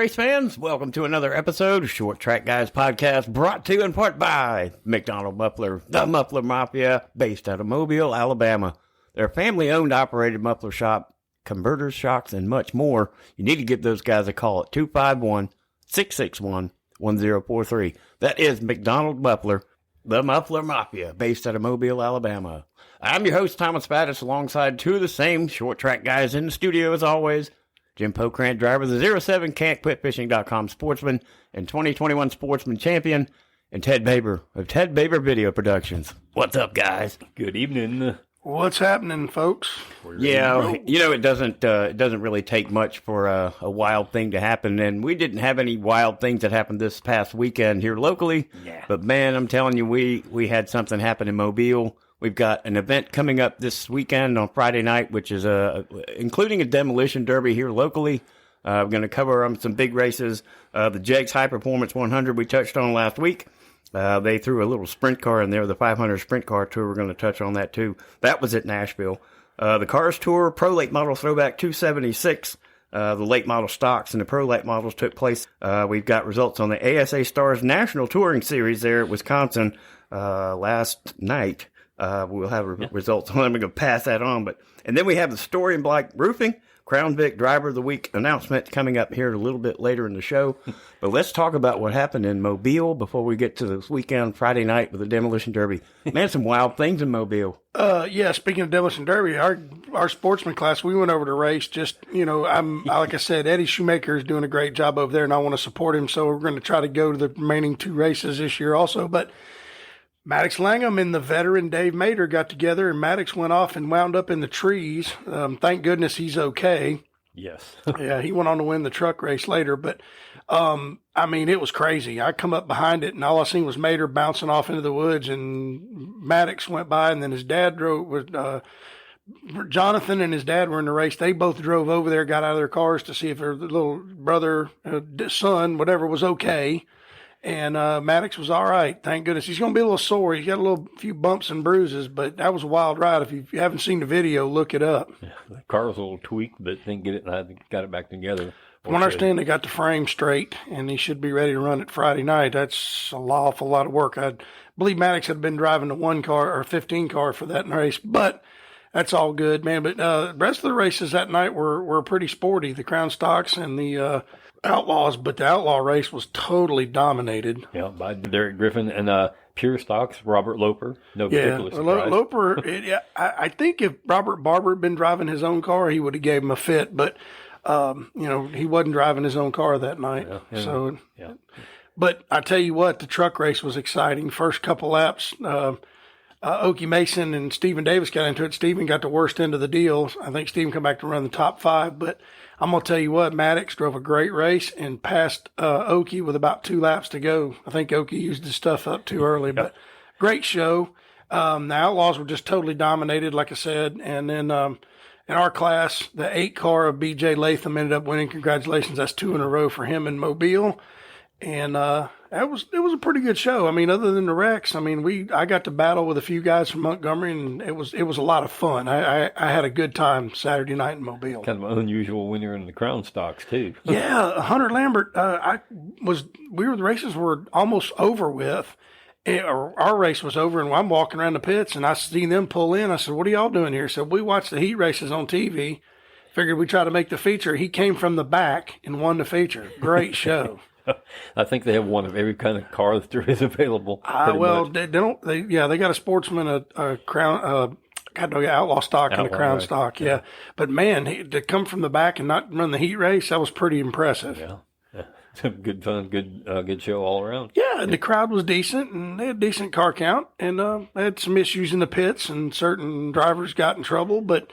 race fans. Welcome to another episode of Short Track Guys Podcast, brought to you in part by McDonald Muffler, the Muffler Mafia, based out of Mobile, Alabama. They're a family-owned, operated muffler shop, converters, shocks, and much more. You need to give those guys a call at 251-661-1043. That is McDonald Muffler, the Muffler Mafia, based out of Mobile, Alabama. I'm your host, Thomas Battis, alongside two of the same Short Track guys in the studio as always. Jim Pokrant, driver of the 07 Can'tQuitFishing.com sportsman and 2021 sportsman champion, and Ted Baber of Ted Baber Video Productions. What's up, guys? Good evening. What's happening, folks? Yeah, you know, it doesn't really take much for a wild thing to happen, and we didn't have any wild things that happened this past weekend here locally. Yeah. But man, I'm telling you, we had something happen in Mobile. We've got an event coming up this weekend on Friday night, which is including a demolition derby here locally. We're going to cover some big races. The Jegs High Performance 100 we touched on last week. They threw a little sprint car in there, the 500 sprint car tour. We're going to touch on that too. That was at Nashville. The Cars Tour, Pro Late Model Throwback 276. The late model stocks and the pro late models took place. We've got results on the ASA Stars National Touring Series there at Wisconsin last night. We'll have results on. I'm going to pass that on, and then we have the Story and Bleich Roofing Crown Vic Driver of the Week announcement coming up here a little bit later in the show. But let's talk about what happened in Mobile before we get to this weekend, Friday night with the Demolition Derby. Man, some wild things in Mobile. Yeah. Speaking of Demolition Derby, our sportsman class, we went over to race. Just like I said, Eddie Shoemaker is doing a great job over there, and I want to support him. So we're going to try to go to the remaining two races this year also, but. Maddox Langham and the veteran Dave Mader got together, and Maddox went off and wound up in the trees. Thank goodness he's okay. Yes. Yeah, he went on to win the truck race later, but it was crazy. I come up behind it, and all I seen was Mader bouncing off into the woods, and Maddox went by, and then his dad drove. Jonathan and his dad were in the race. They both drove over there, got out of their cars to see if their little brother, son, whatever, was okay. And Maddox was all right, thank goodness. He's going to be a little sore. He's got a few bumps and bruises, but that was a wild ride. If you haven't seen the video, look it up. Yeah, the car was a little tweaked, but didn't get it, and I got it back together. From what I understand, they got the frame straight, and he should be ready to run it Friday night. That's an awful lot of work. I believe Maddox had been driving the 1 car or 15 car for that race, but that's all good, man. But the rest of the races that night were pretty sporty. The Crown Stocks and the Outlaws, but the Outlaw race was totally dominated. Yeah, by Derek Griffin and Pure Stocks, Robert Loper. No particular surprise. Loper, I think if Robert Barber had been driving his own car, he would have gave him a fit, but, he wasn't driving his own car that night. Yeah. But I tell you what, the truck race was exciting. First couple laps, Okie Mason and Stephen Davis got into it. Stephen got the worst end of the deal. I think Stephen come back to run the top 5, but I'm going to tell you what, Maddox drove a great race and passed Okie with about 2 laps to go. I think Okie used his stuff up too early, but great show. The Outlaws were just totally dominated, like I said. And then in our class, the 8 car of B.J. Latham ended up winning. Congratulations. That's 2 in a row for him in Mobile. And it was a pretty good show. I mean, other than the wrecks, I got to battle with a few guys from Montgomery, and it was a lot of fun. I had a good time Saturday night in Mobile. Kind of an unusual winner in the Crown Stocks too. Yeah, Hunter Lambert. The races were almost over with. Our race was over, and I'm walking around the pits, and I seen them pull in. I said, "What are y'all doing here?" So we watched the heat races on TV. Figured we'd try to make the feature. He came from the back and won the feature. Great show. I think they have one of every kind of car that there is available. They got a Sportsman, a Crown, Outlaw stock and a Crown stock. Yeah. But man, to come from the back and not run the heat race, that was pretty impressive. Yeah. Good fun, good show all around. Yeah, and the crowd was decent, and they had a decent car count, and they had some issues in the pits, and certain drivers got in trouble, but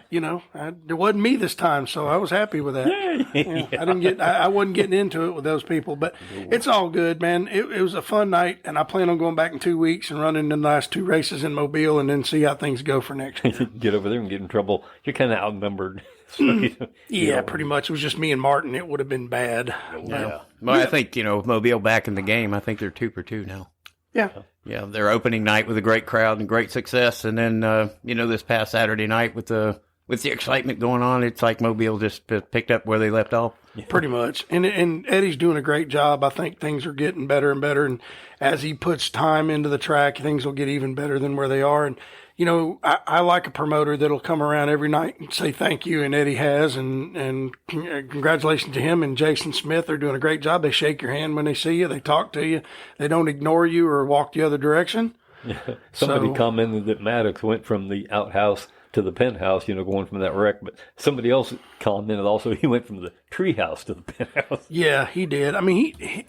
it wasn't me this time, so I was happy with that. Yeah. I wasn't getting into it with those people, but it's all good, man. It was a fun night, and I plan on going back in 2 weeks and running the last 2 races in Mobile, and then see how things go for next year. Get over there and get in trouble. You're kind of outnumbered. Pretty much. It was just me and Martin. It would have been bad. Yeah. Well, I think, Mobile back in the game. I think they're 2 for 2 now. Yeah. Yeah, their opening night with a great crowd and great success. And then, this past Saturday night with the with the excitement going on, it's like Mobile just picked up where they left off. Pretty much. And Eddie's doing a great job. I think things are getting better and better. And as he puts time into the track, things will get even better than where they are. And, you know, I like a promoter that'll come around every night and say thank you. And Eddie has. And congratulations to him and Jason Smith. They're doing a great job. They shake your hand when they see you. They talk to you. They don't ignore you or walk the other direction. Yeah. Somebody commented that Maddox went from the outhouse to the penthouse, you know, going from that wreck. But somebody else commented also he went from the treehouse to the penthouse. Yeah, he did. I mean, he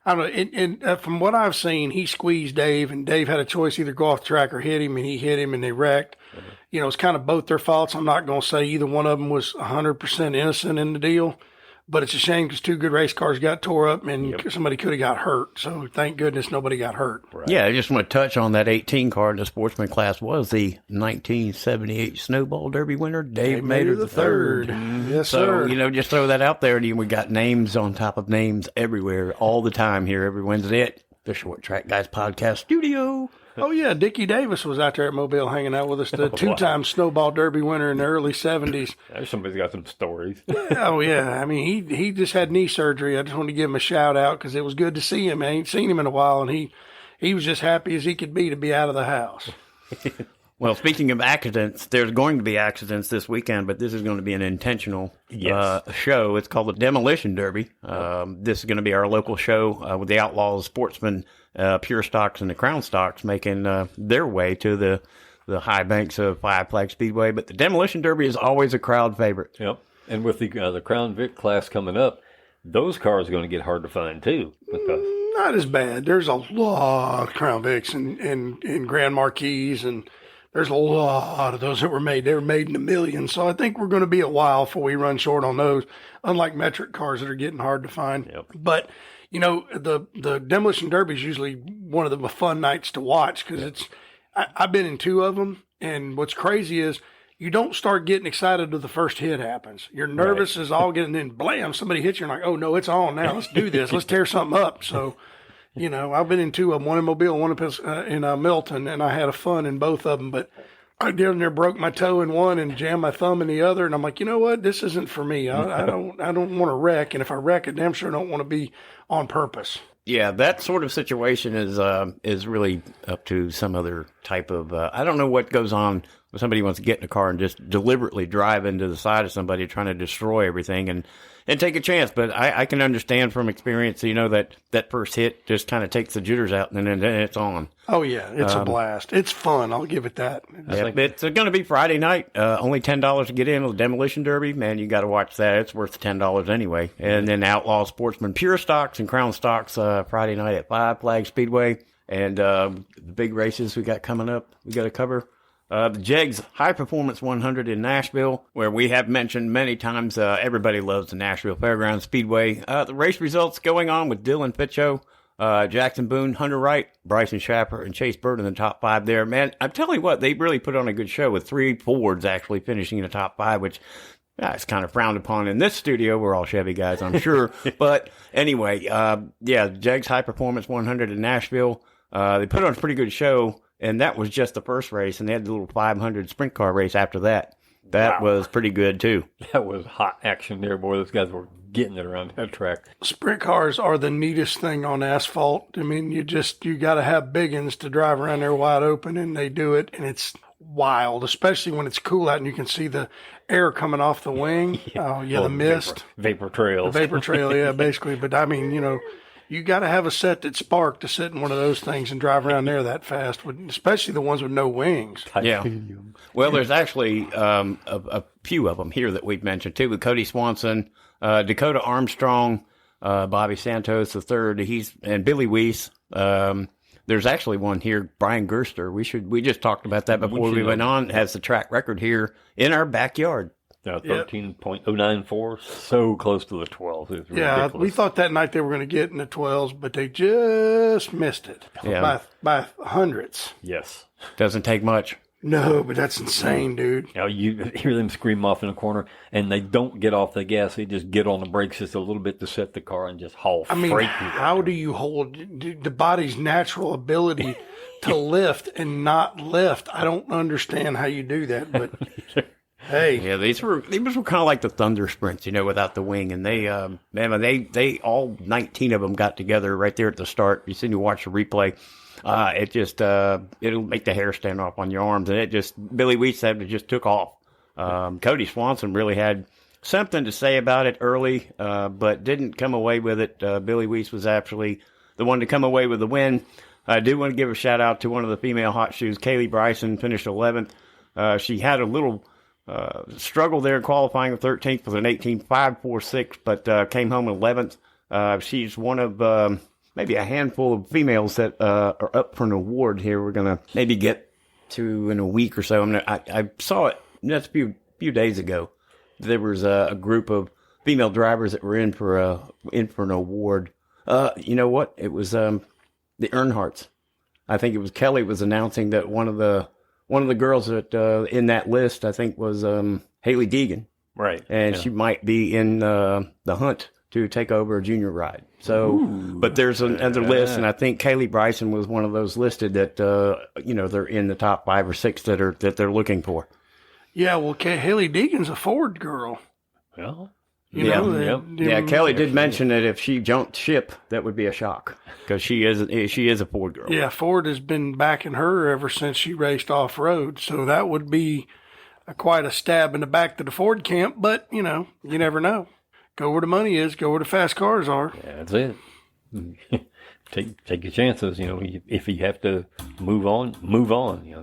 I don't know. From what I've seen, he squeezed Dave, and Dave had a choice either go off the track or hit him, and he hit him, and they wrecked. Mm-hmm. You know, it's kind of both their faults. I'm not going to say either one of them was 100% innocent in the deal. But it's a shame because two good race cars got tore up and somebody could have got hurt. So thank goodness nobody got hurt. Right. Yeah, I just want to touch on that 18 car in the sportsman class was the 1978 Snowball Derby winner, Dave Mader the third. Yes, so, sir. You know, just throw that out there. And we got names on top of names everywhere all the time here every Wednesday at the Short Track Guys Podcast Studio. Oh, yeah. Dickie Davis was out there at Mobile hanging out with us, the two-time Snowball Derby winner in the early 70s. Somebody's got some stories. Oh, yeah. I mean, he just had knee surgery. I just want to give him a shout-out because it was good to see him. I ain't seen him in a while, and he was just happy as he could be to be out of the house. Well, speaking of accidents, there's going to be accidents this weekend, but this is going to be an intentional show. It's called the Demolition Derby. This is going to be our local show with the Outlaws, Sportsmen, Pure Stocks, and the Crown Stocks making their way to the high banks of Five Flag Speedway. But the Demolition Derby is always a crowd favorite. Yep. And with the Crown Vic class coming up, those cars are going to get hard to find, too. Because not as bad. There's a lot of Crown Vics and Grand Marquis, and there's a lot of those that were made. They were made in the millions. So I think we're going to be a while before we run short on those, unlike metric cars that are getting hard to find. Yep. But, you know, the Demolition Derby is usually one of the fun nights to watch because I've been in two of them. And what's crazy is you don't start getting excited until the first hit happens. You're nervous as all getting, then blam, somebody hits you and like, oh, no, it's on now. Let's do this. Let's tear something up. So, you know, I've been in two of them, one in Mobile, one in Milton, and I had a fun in both of them. But I down there broke my toe in one and jammed my thumb in the other, and I'm like, you know what? This isn't for me. I don't want to wreck, and if I wreck, I damn sure don't want to be on purpose. Yeah, that sort of situation is really up to some other type of. I don't know what goes on when somebody wants to get in a car and just deliberately drive into the side of somebody trying to destroy everything and take a chance. But I can understand from experience, you know, that first hit just kind of takes the jitters out and then it's on. Oh, yeah. It's a blast. It's fun. I'll give it that. Yeah, it's going to be Friday night. Only $10 to get in with the Demolition Derby. Man, you got to watch that. It's worth $10 anyway. And then Outlaw Sportsman Pure Stocks and Crown Stocks Friday night at Five Flag Speedway. And the big races we got coming up, we got to cover. The JEGS High Performance 100 in Nashville, where we have mentioned many times everybody loves the Nashville Fairgrounds Speedway. The race results going on with Dylan Fitcho, Jackson Boone, Hunter Wright, Bryson Schaffer, and Chase Bird in the top five there. Man, I'm telling you what, they really put on a good show with 3 Fords actually finishing in the top 5, which it's kind of frowned upon in this studio. We're all Chevy guys, I'm sure. But anyway, JEGS High Performance 100 in Nashville. They put on a pretty good show. And that was just the first race, and they had the little 500 sprint car race after that. That was pretty good, too. That was hot action there, boy. Those guys were getting it around that track. Sprint cars are the neatest thing on asphalt. I mean, you got to have big uns to drive around there wide open, and they do it, and it's wild, especially when it's cool out and you can see the air coming off the wing. The mist. Vapor trails. The vapor trail, yeah, basically. But, I mean, you know, you got to have a set that's sparked to sit in one of those things and drive around there that fast, especially the ones with no wings. Yeah. Well, there's actually a few of them here that we've mentioned, too, with Cody Swanson, Dakota Armstrong, Bobby Santos III, and Billy Weiss. There's actually one here, Brian Gerster. We just talked about that before we went on. Has the track record here in our backyard. 13.094, so close to the 12. It was ridiculous. We thought that night they were going to get in the 12s, but they just missed it by hundreds. Yes. Doesn't take much. No, but that's insane, dude. You hear them scream off in the corner, and they don't get off the gas. They just get on the brakes just a little bit to set the car and just haul freight. I mean, how do you hold the body's natural ability to lift and not lift? I don't understand how you do that, but Hey. Yeah, these were kind of like the Thunder Sprints, without the wing, and they all 19 of them got together right there at the start. You see, you watch the replay. It just it'll make the hair stand off on your arms, and Billy Weiss said it just took off. Cody Swanson really had something to say about it early, but didn't come away with it. Billy Weiss was actually the one to come away with the win. I do want to give a shout out to one of the female hot shoes, Kaylee Bryson, finished 11th. She had a little struggle there qualifying with 13th with an 18.546, but came home 11th. She's one of maybe a handful of females that are up for an award here. We're going to maybe get to in a week or so. I saw it just a few days ago. There was a group of female drivers that were in for an award. You know what? It was the Earnhardts. I think it was Kelly was announcing that one of the girls that in that list, I think, was Haley Deegan. Right. And she might be in the hunt to take over a junior ride. So, but there's another list, and I think Kaylee Bryson was one of those listed that they're in the top 5 or 6 that they're looking for. Yeah, well, Haley Deegan's a Ford girl. Well, Kelly did mention that if she jumped ship, that would be a shock because she is a Ford girl. Yeah, Ford has been backing her ever since she raced off road, so that would be quite a stab in the back to the Ford camp. But you never know. Go where the money is. Go where the fast cars are. Yeah, that's it. Take your chances. If you have to move on.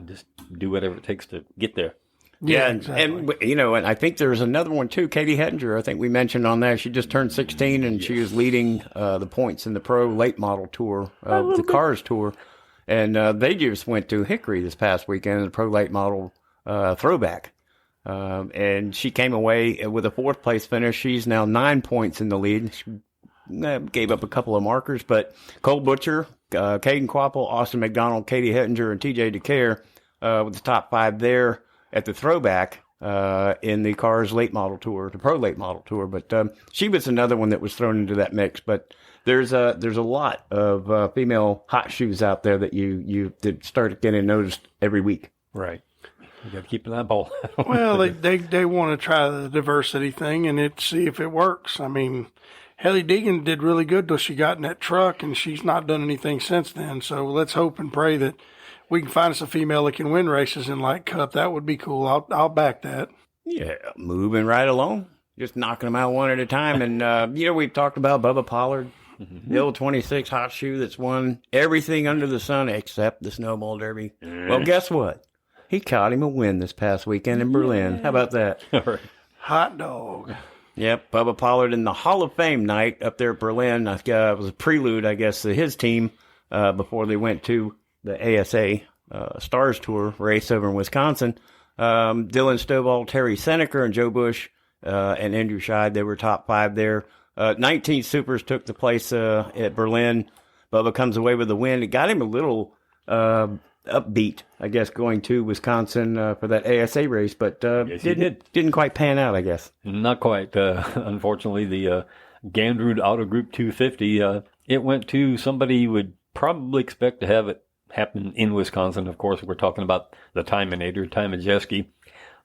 Just do whatever it takes to get there. Yeah, exactly. And I think there's another one too. Katie Hettinger, I think we mentioned on that. She just turned 16 and she was leading the points in the Pro Late Model Tour, the Cars Tour. And they just went to Hickory this past weekend in the Pro Late Model Throwback. And she came away with a 4th place finish. She's now 9 points in the lead. She gave up a couple of markers, but Cole Butcher, Caden Quapple, Austin McDonald, Katie Hettinger, and TJ DeCare with the top 5 there at the Throwback in the Cars Late Model Tour, the Pro Late Model Tour. But she was another one that was thrown into that mix. But there's a lot of female hot shoes out there that you start getting noticed every week. Right. You got to keep an eyeball. Well, they want to try the diversity thing and see if it works. I mean, Haley Deegan did really good till she got in that truck, and she's not done anything since then. So let's hope and pray that we can find us a female that can win races in Light Cup. That would be cool. I'll back that. Yeah, moving right along, just knocking them out one at a time. And we've talked about Bubba Pollard, the old 26 hot shoe that's won everything under the sun except the Snowball Derby. Well, guess what? He caught him a win this past weekend in Berlin. How about that? Hot dog. Yep, Bubba Pollard in the Hall of Fame night up there at Berlin. It was a prelude, I guess, to his team before they went to the ASA Stars Tour race over in Wisconsin. Dylan Stovall, Terry Seneker, and Joe Bush and Andrew Scheid, they were top 5 there. 19 Supers took the place at Berlin. Bubba comes away with the win. It got him a little upbeat, I guess, going to Wisconsin for that ASA race, but yes, didn't quite pan out, I guess. Not quite. Unfortunately, the Gandrud Auto Group 250, it went to somebody you would probably expect to have it happen in Wisconsin. Of course, we're talking about the Timinator, Ty Majeski,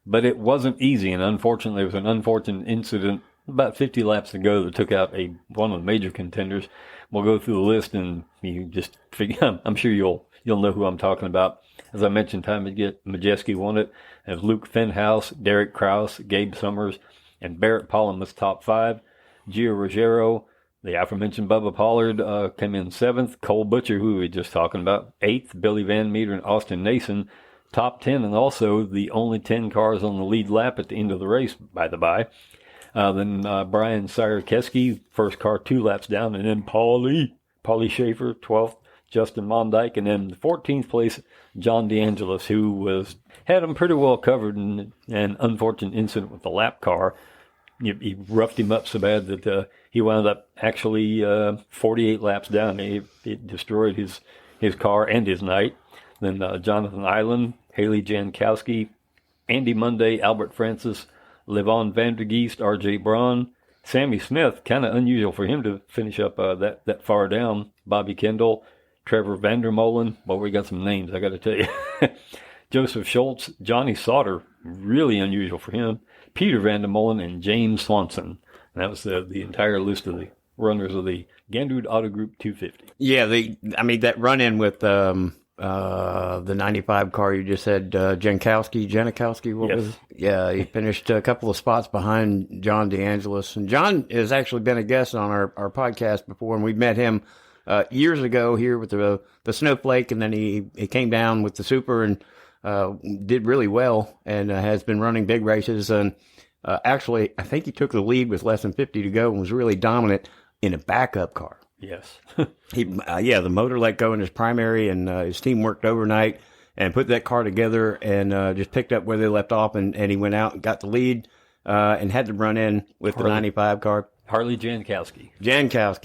but it wasn't easy, and unfortunately, it was an unfortunate incident about 50 laps ago that took out one of the major contenders. We'll go through the list, and you just figure. I'm sure you'll know who I'm talking about. As I mentioned, Ty Majeski won it, as Luke Fenhouse, Derek Kraus, Gabe Summers, and Barrett Pollen was top 5. Gio Ruggiero, the aforementioned Bubba Pollard, came in 7th. Cole Butcher, who we were just talking about, 8th. Billy Van Meter and Austin Nason, top 10, and also the only 10 cars on the lead lap at the end of the race, by the by. Then Brian Sierkeski, first car 2 laps down, and then Paulie Schaefer, 12th. Justin Mondike, and then the 14th place, John DeAngelis, who had him pretty well covered in an unfortunate incident with the lap car. He roughed him up so bad that he wound up actually 48 laps down. It destroyed his car and his night. Then Jonathan Island, Haley Jankowski, Andy Monday, Albert Francis, Levon Vandergeest, R.J. Braun, Sammy Smith, kind of unusual for him to finish up that far down, Bobby Kendall, Trevor Vandermolen. Well, we got some names, I got to tell you. Joseph Schultz, Johnny Sauter, really unusual for him, Peter Van der Molen, and James Swanson. And that was the entire list of the runners of the Gandrud Auto Group 250. Yeah, that run-in with the 95 car you just said, Janikowski, what was it? Yeah, he finished a couple of spots behind John DeAngelis. And John has actually been a guest on our podcast before, and we met him years ago here with the Snowflake, and then he came down with the Super and did really well, and has been running big races. And actually, I think he took the lead with less than 50 to go and was really dominant in a backup car. Yes. The motor let go in his primary, and his team worked overnight and put that car together and just picked up where they left off, and he went out and got the lead and had to run in with the 95 car. Harley Jankowski.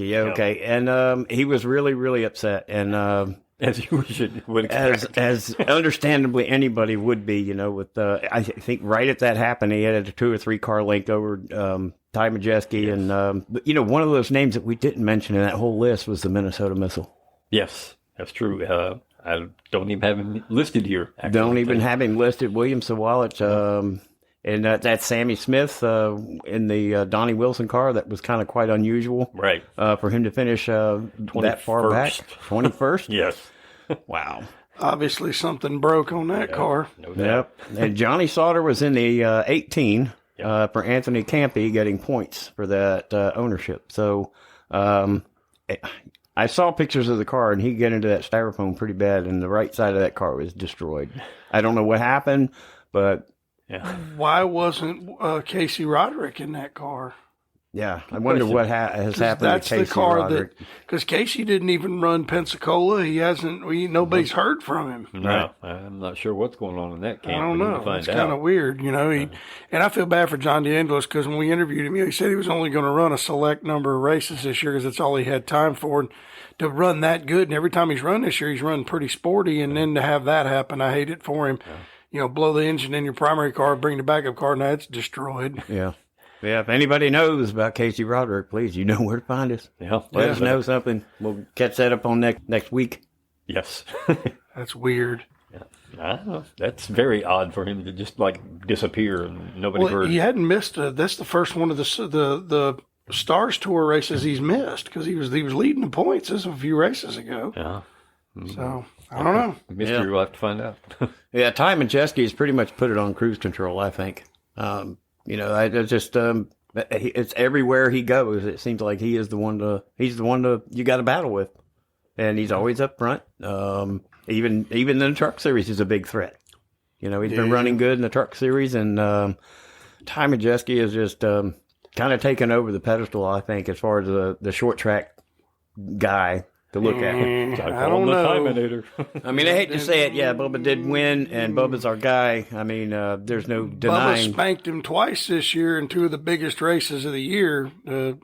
Yeah, okay. And he was really, really upset. And as you would expect. As understandably anybody would be, with I think right at that happened, he had a 2 or 3 car length over Ty Majeski. Yes. And, one of those names that we didn't mention in that whole list was the Minnesota Missile. Yes, that's true. I don't even have him listed here. Actually. Don't even have him listed. William Sawallet, and that's Sammy Smith in the Donnie Wilson car. That was kind of quite unusual. Right. For him to finish that far back. 21st? Yes. Wow. Obviously something broke on that car. No doubt. Yep. And Johnny Sauter was in the 18 for Anthony Campy, getting points for that ownership. So I saw pictures of the car, and he got into that styrofoam pretty bad, and the right side of that car was destroyed. I don't know what happened, but... Yeah. Why wasn't Casey Roderick in that car? Yeah, I wonder what has happened to Casey Roderick. Because Casey didn't even run Pensacola. He hasn't. Nobody's heard from him. No, right. I'm not sure what's going on in that camp. I don't know. It's kind of weird, And I feel bad for John DeAngelis because when we interviewed him, he said he was only going to run a select number of races this year because that's all he had time for. And to run that good, and every time he's run this year, he's run pretty sporty. And then to have that happen, I hate it for him. Yeah. Blow the engine in your primary car, bring the backup car, now it's destroyed. Yeah. Yeah, if anybody knows about Casey Roderick, please, you know where to find us. Yeah. Let us know something. We'll catch that up on next week. Yes. That's weird. Yeah. I don't know. That's very odd for him to just disappear and nobody heard. He hadn't missed. That's the first one of the Stars Tour races he's missed because he was leading the points. This was a few races ago. Yeah. So I don't know. Mystery, we'll have to find out. Yeah, Ty Majeski has pretty much put it on cruise control, I think. I just it's everywhere he goes. It seems like he's the one you got to battle with, and he's always up front. Even in the truck series, he's a big threat. He's been running good in the truck series, and Ty Majeski is just kind of taken over the pedestal, I think, as far as the short track guy to look at. I don't know. I mean, I hate to say it. Yeah, Bubba did win, and Bubba's our guy. I mean, there's no denying. Bubba spanked him twice this year in 2 of the biggest races of the year,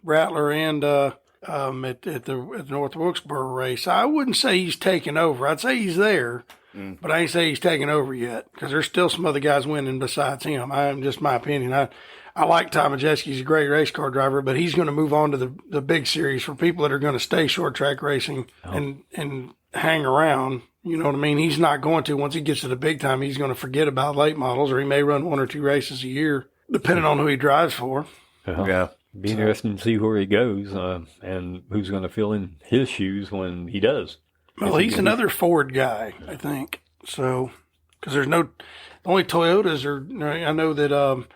Rattler and at the North Wilkesboro race. I wouldn't say he's taken over. I'd say he's there, but I ain't say he's taken over yet because there's still some other guys winning besides him. Just my opinion. I like Ty Majeski. He's a great race car driver, but he's going to move on to the big series for people that are going to stay short track racing and hang around. You know what I mean? He's not going to. Once he gets to the big time, he's going to forget about late models, or he may run 1 or 2 races a year, depending on who he drives for. Yeah. Be interesting to see where he goes and who's going to fill in his shoes when he does. Well, he's another Ford guy, I think. So, because there's the only Toyotas are, I know that,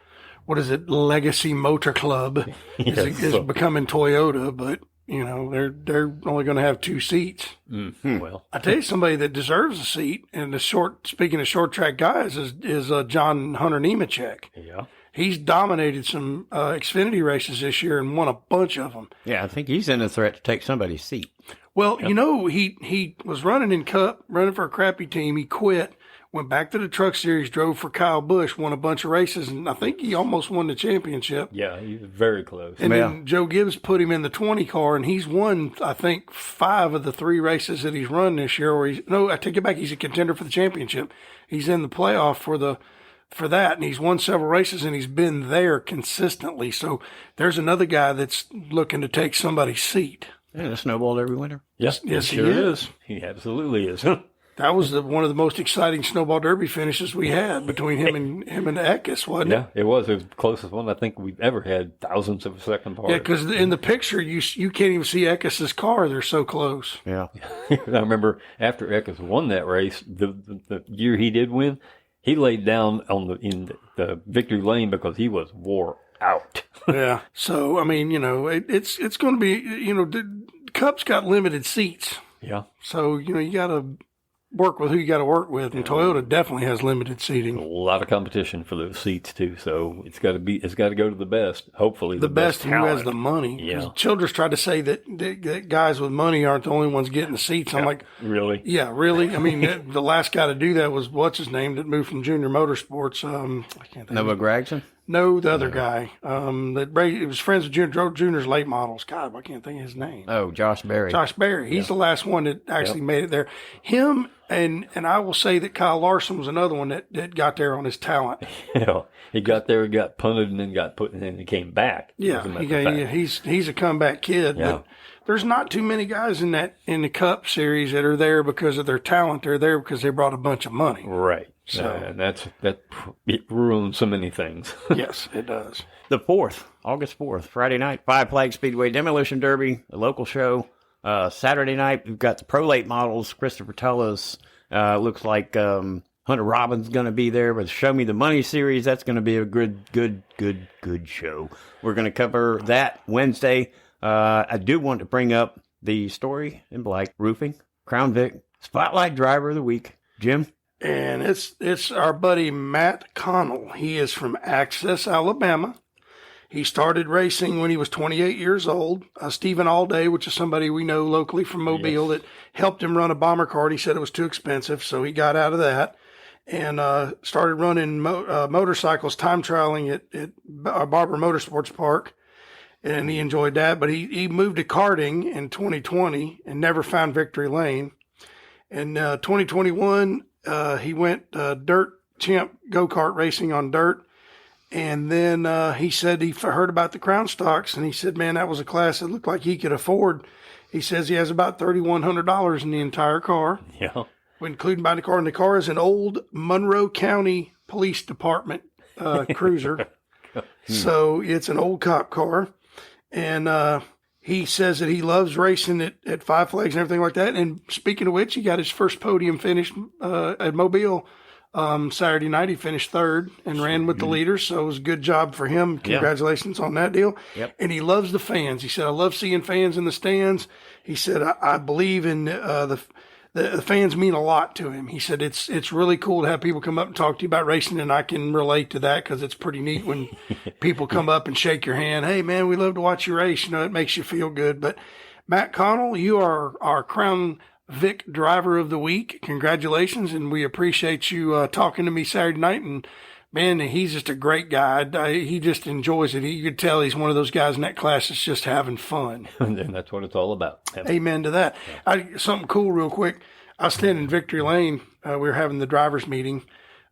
what is it? Legacy Motor Club is becoming Toyota, but they're only going to have 2 seats. Mm-hmm. Well, I tell you, somebody that deserves a seat, and speaking of short track guys, is John Hunter Nemechek. Yeah, he's dominated some Xfinity races this year and won a bunch of them. Yeah, I think he's in a threat to take somebody's seat. Well, he was running in Cup, running for a crappy team. He quit. Went back to the truck series, drove for Kyle Busch, won a bunch of races, and I think he almost won the championship. Yeah, he was very close. And then Joe Gibbs put him in the 20 car, and he's won, I think, 5 of the 3 races that he's run this year. I take it back. He's a contender for the championship. He's in the playoff for that, and he's won several races, and he's been there consistently. So there's another guy that's looking to take somebody's seat. Yeah, snowballed every winter. Yes, he sure is. He absolutely is. That was one of the most exciting snowball derby finishes we had between him and Eckes, wasn't it? Yeah, it was. It was the closest one I think we've ever had, thousandths of a second apart. Yeah, because in the picture, you can't even see Eckes' car. They're so close. Yeah. I remember after Eckes won that race, the year he did win, he laid down in the victory lane because he was wore out. Yeah. So, I mean, it's going to be, the Cup's got limited seats. Yeah. So, you got to work with who you got to work with, and Toyota definitely has limited seating. A lot of competition for those seats too, so it's got to go to the best. Hopefully, the best who has the money. Yeah, Childress tried to say that guys with money aren't the only ones getting the seats. I'm like, really? Yeah, really. I mean, the last guy to do that was what's his name that moved from Junior Motorsports. I can't think. Noah Gragson. No, the other guy. It was friends with Junior's late models. God, I can't think of his name. Oh, Josh Berry. Josh Berry. He's the last one that actually made it there. Him and I will say that Kyle Larson was another one that got there on his talent. He got there, got punted, and then got put, and then he came back. Yeah, he's a comeback kid. Yeah. But there's not too many guys in the Cup series that are there because of their talent. They're there because they brought a bunch of money. Right. So and it ruins so many things. Yes, it does. The 4th, August 4th, Friday night, Five Flag Speedway Demolition Derby, a local show. Saturday night, we've got the Pro Late models, Christopher Tullis. Looks like Hunter Robbins going to be there with Show Me the Money series. That's going to be a good show. We're going to cover that Wednesday. I do want to bring up the story in Bleich Roofing, Crown Vic, Spotlight Driver of the Week, Jim. And it's our buddy Matt Connell. He is from Access, Alabama. He started racing when he was 28 years old. Stephen Allday, which is somebody we know locally from Mobile, that helped him run a bomber cart. He said it was too expensive, so he got out of that and started running motorcycles, time trialing at Barber Motorsports Park. And he enjoyed that. But he moved to karting in 2020 and never found victory lane. In 2021, he went dirt champ go-kart racing on dirt. And then he said he heard about the Crown Stocks, and he said, man, that was a class that looked like he could afford. He says he has about $3,100 in the entire car, including buying the car. And the car is an old Monroe County Police Department cruiser. So it's an old cop car. And he says that he loves racing at Five Flags and everything like that. And speaking of which, he got his first podium finish at Mobile. Saturday night, he finished third and ran with the leaders, so it was a good job for him. Congratulations on that deal. Yep. And he loves the fans. He said, I love seeing fans in the stands. He said, I believe in the fans mean a lot to him. He said, it's really cool to have people come up and talk to you about racing, and I can relate to that because it's pretty neat when people come up and shake your hand. Hey, man, we love to watch you race. It makes you feel good. But Matt Connell, you are our Crown Vic Driver of the Week. Congratulations, and we appreciate you talking to me Saturday night. And man, he's just a great guy. He just enjoys it. You could tell he's one of those guys in that class that's just having fun. And that's what it's all about. Amen to that. Something cool real quick. I was standing in Victory Lane. We were having the drivers meeting,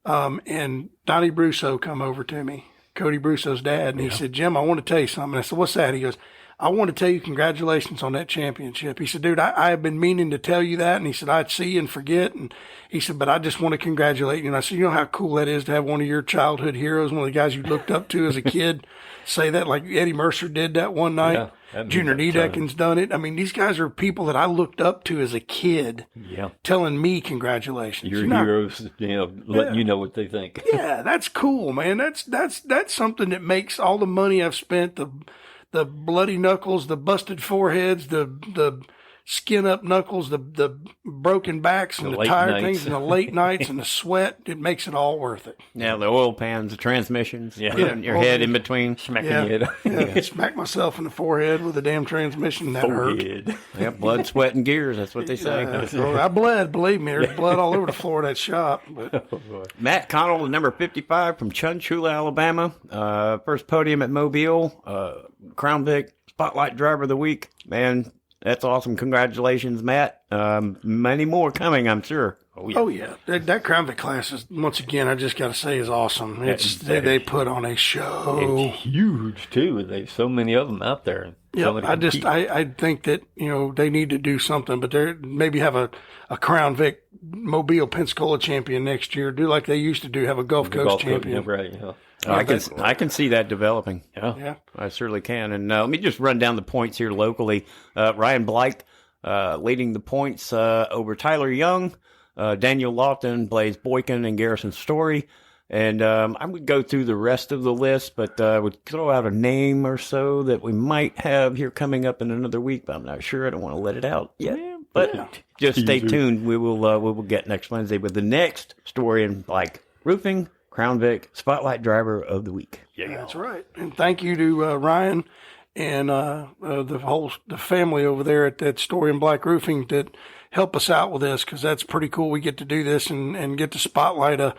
and Donnie Brusso come over to me, Cody Brusso's dad, and he said, Jim, I want to tell you something. I said, what's that? He goes, I want to tell you congratulations on that championship. He said, dude, I have been meaning to tell you that. And he said, I'd see you and forget. And he said, but I just want to congratulate you. And I said, you know how cool that is to have one of your childhood heroes, one of the guys you looked up to as a kid, say that, like Eddie Mercer did that one night. Junior Niedekin's done it. I mean, these guys are people that I looked up to as a kid, telling me congratulations. Your heroes, letting you know what they think. Yeah, that's cool, man. That's something that makes all the money I've spent, the bloody knuckles, the busted foreheads, the skin up knuckles, the broken backs and the tired things and the late nights and the sweat, it makes it all worth it. Yeah, the oil pans, the transmissions, putting your head in between. Smacking your head. Smack myself in the forehead with a damn transmission. That hurt. Yeah, blood, sweat, and gears. That's what they say. I bled, believe me. There's blood all over the floor of that shop. But. Matt Connell, number 55 from Chunchula, Alabama. First podium at Mobile. Crown Vic Spotlight Driver of the Week. Man, that's awesome. Congratulations, Matt. Many more coming, I'm sure. Oh, yeah. That Crown Vic class is, once again, I just got to say, is awesome. They put on a show. It's huge, too. There's so many of them out there. Yep. I think that, they need to do something, but they maybe have a Crown Vic Mobile Pensacola champion next year. Do like they used to do, have a Gulf Coast champion. Right. Yeah. I can see that developing. Yeah. I certainly can. And let me just run down the points here locally. Ryan Bleich leading the points over Tyler Young, Daniel Lofton, Blaze Boykin, and Garrison Story. And I would go through the rest of the list, but I would throw out a name or so that we might have here coming up in another week, but I'm not sure. I don't want to let it out yet. Yeah, but just stay tuned. We will get next Wednesday with the next story in roofing, Crown Vic Spotlight Driver of the Week. Yeah, that's right. And thank you to Ryan and the family over there at that Story in Black Roofing that help us out with this, because that's pretty cool. We get to do this and get to spotlight a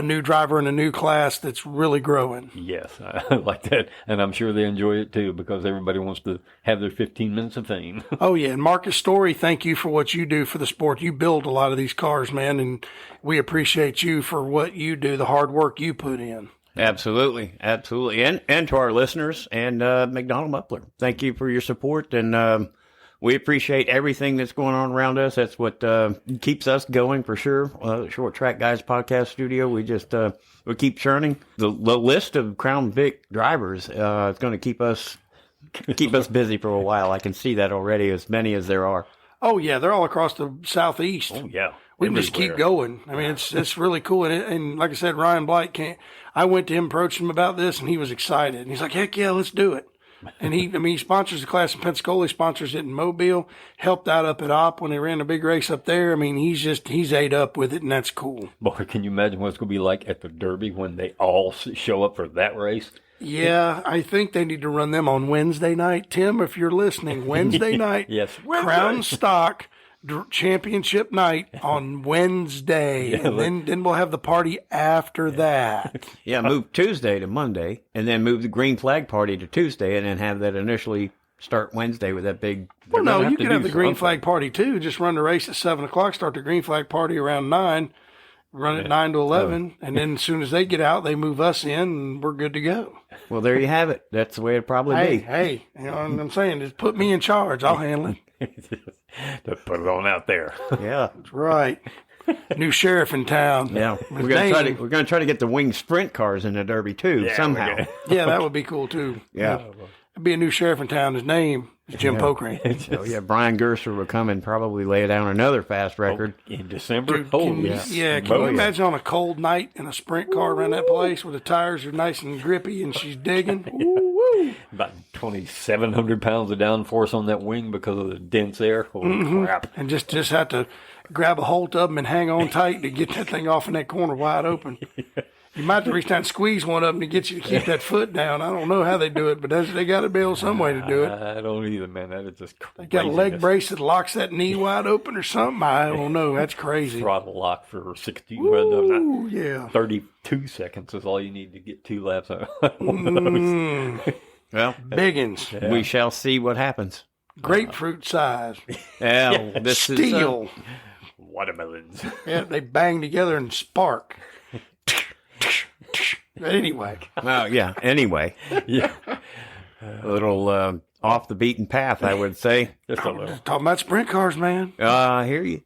new driver in a new class that's really growing. Yes, I like that. And I'm sure they enjoy it too, because everybody wants to have their 15 minutes of fame. Oh, yeah. And Marcus Story, thank you for what you do for the sport. You build a lot of these cars, man, and we appreciate you for what you do, the hard work you put in. Absolutely. Absolutely. And to our listeners and McDonald Muffler, thank you for your support. And we appreciate everything that's going on around us. That's what keeps us going for sure. Short Track Guys podcast studio. We just we keep churning. The list of Crown Vic drivers is going to keep us busy for a while. I can see that already. As many as there are. Oh yeah, they're all across the southeast. Oh yeah, we can just keep going. I mean, it's really cool. And like I said, Ryan Blight I went to him, approached him about this, and he was excited. And he's like, "Heck yeah, let's do it." And he sponsors the class in Pensacola. He sponsors it in Mobile. Helped out up at Opp when they ran a big race up there. I mean, he's ate up with it, and that's cool. Boy, can you imagine what it's going to be like at the Derby when they all show up for that race? Yeah, I think they need to run them on Wednesday night. Tim, if you're listening, Wednesday night. Yes, Wednesday. Crown Stock Championship night on Wednesday. Yeah, and then we'll have the party after that. Yeah, move Tuesday to Monday, and then move the green flag party to Tuesday, and then have that initially start Wednesday with that big. Well, no, you could have the green flag party too. Just run the race at 7:00. Start the green flag party around 9. Run it 9 to 11, and then as soon as they get out, they move us in, and we're good to go. Well, there you have it. That's the way it'd probably be. Hey, you know what I'm saying? Just put me in charge. I'll handle it. Just put it on out there. Yeah, that's right. New sheriff in town. Yeah, we're gonna try to get the winged sprint cars in the Derby too somehow. Yeah, that would be cool too. Yeah, there'd be a new sheriff in town. His name is Jim Pokrant. Oh yeah, Brian Gerster will come and probably lay down another fast record in December. Dude, can you imagine on a cold night in a sprint car around that place where the tires are nice and grippy and she's digging? Woo-woo. About 2,700 pounds of downforce on that wing because of the dense air. Holy crap! And just have to grab a hold of them and hang on tight to get that thing off in that corner wide open. You might have to reach down and squeeze one of them to get you to keep that foot down. I don't know how they do it, but they got to be able some way to do it. I don't either, man. That is just crazy. They got a leg brace that locks that knee wide open or something. I don't know. That's crazy. Throttle lock for 60. Ooh, yeah. 32 seconds is all you need to get 2 laps. Well, biggins. Yeah. We shall see what happens. Grapefruit size. Yeah, this steel. Watermelons. Yeah, they bang together and spark. Anyway. Oh, yeah. Anyway. Yeah. A little off the beaten path, I would say. Just a little. Talking about sprint cars, man. I hear you.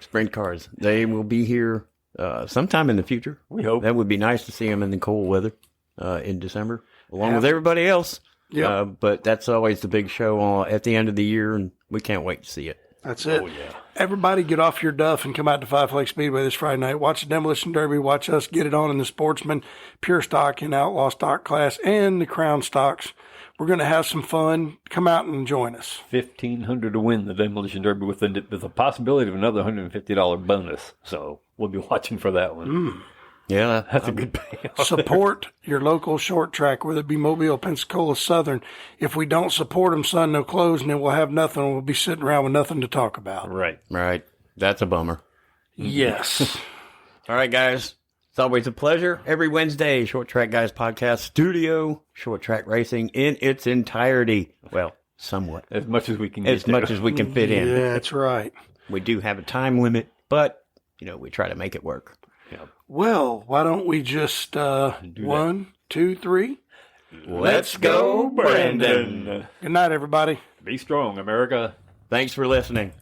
Sprint cars. They will be here sometime in the future. We hope. That would be nice to see them in the cold weather in December, along with everybody else. Yeah. But that's always the big show at the end of the year, and we can't wait to see it. That's it. Oh, yeah. Everybody get off your duff and come out to Five Flag Speedway this Friday night. Watch the Demolition Derby. Watch us get it on in the Sportsman, Pure Stock, and Outlaw Stock class, and the Crown Stocks. We're going to have some fun. Come out and join us. $1,500 to win the Demolition Derby with the possibility of another $150 bonus. So we'll be watching for that one. Yeah, that's a good payoff. Support your local short track, whether it be Mobile, Pensacola, Southern. If we don't support them, son, they'll close, and then we'll have nothing. We'll be sitting around with nothing to talk about. Right. That's a bummer. Yes. All right, guys. It's always a pleasure. Every Wednesday, Short Track Guys Podcast Studio, Short Track Racing in its entirety. Well, somewhat. As much as we can As much as we can fit in. Yeah, that's right. We do have a time limit, but, we try to make it work. Yeah. Well, why don't we just 1, 2, 3? Let's go, Brandon. Good night, everybody. Be strong, America. Thanks for listening.